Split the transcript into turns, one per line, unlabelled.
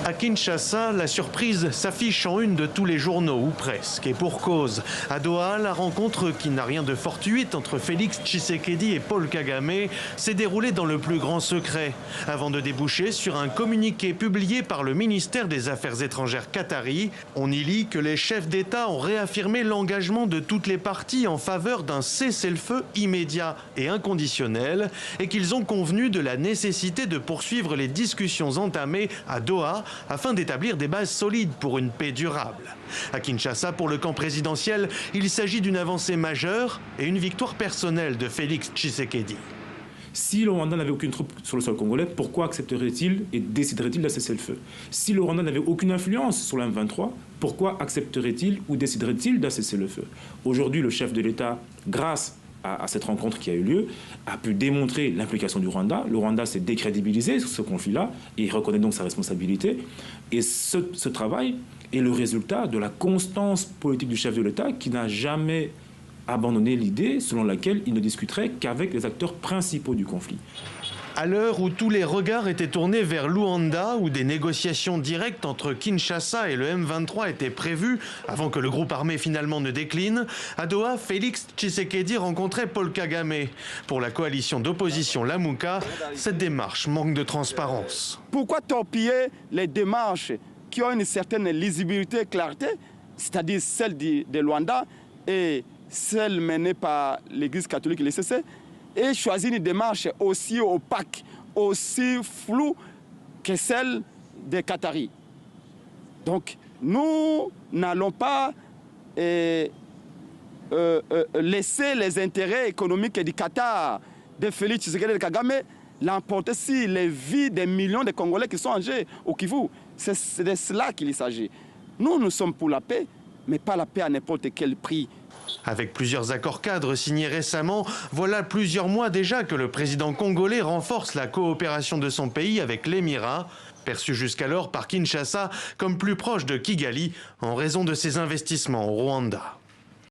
À Kinshasa, la surprise s'affiche en une de tous les journaux, ou presque. Et pour cause. À Doha, la rencontre qui n'a rien de fortuite entre Félix Tshisekedi et Paul Kagame s'est déroulée dans le plus grand secret, avant de déboucher sur un communiqué publié par le ministère des Affaires étrangères qatari. On y lit que les chefs d'État ont réaffirmé l'engagement de toutes les parties en faveur d'un cessez-le-feu immédiat et inconditionnel et qu'ils ont convenu de la nécessité de poursuivre les discussions entamées à Doha afin d'établir des bases solides pour une paix durable. À Kinshasa, pour le camp présidentiel, il s'agit d'une avancée majeure et une victoire personnelle de Félix Tshisekedi.
Si le Rwanda n'avait aucune troupe sur le sol congolais, pourquoi accepterait-il et déciderait-il d'un cessez-le-feu? Si le Rwanda n'avait aucune influence sur la M23, pourquoi accepterait-il ou déciderait-il d'un cessez-le-feu? Aujourd'hui, le chef de l'État, grâce à cette rencontre qui a eu lieu, a pu démontrer l'implication du Rwanda. Le Rwanda s'est décrédibilisé sur ce conflit-là et il reconnaît donc sa responsabilité. Et ce travail est le résultat de la constance politique du chef de l'État qui n'a jamais abandonné l'idée selon laquelle il ne discuterait qu'avec les acteurs principaux du conflit.
À l'heure où tous les regards étaient tournés vers Luanda, où des négociations directes entre Kinshasa et le M23 étaient prévues, avant que le groupe armé finalement ne décline, à Doha, Félix Tshisekedi rencontrait Paul Kagame. Pour la coalition d'opposition Lamuka, cette démarche manque de transparence.
Pourquoi torpiller les démarches qui ont une certaine lisibilité et clarté, c'est-à-dire celle de Luanda et celle menée par l'Église catholique et le CC, et choisir une démarche aussi opaque, aussi floue que celle des Qataris. Donc, nous n'allons pas laisser les intérêts économiques du Qatar, de Félix Tshisekedi et de Kagame, l'emporter sur les vies des millions de Congolais qui sont en jeu au Kivu. C'est de cela qu'il s'agit. Nous sommes pour la paix, mais pas la paix à n'importe quel prix.
Avec plusieurs accords cadres signés récemment, voilà plusieurs mois déjà que le président congolais renforce la coopération de son pays avec l'Émirat, perçu jusqu'alors par Kinshasa comme plus proche de Kigali en raison de ses investissements au Rwanda.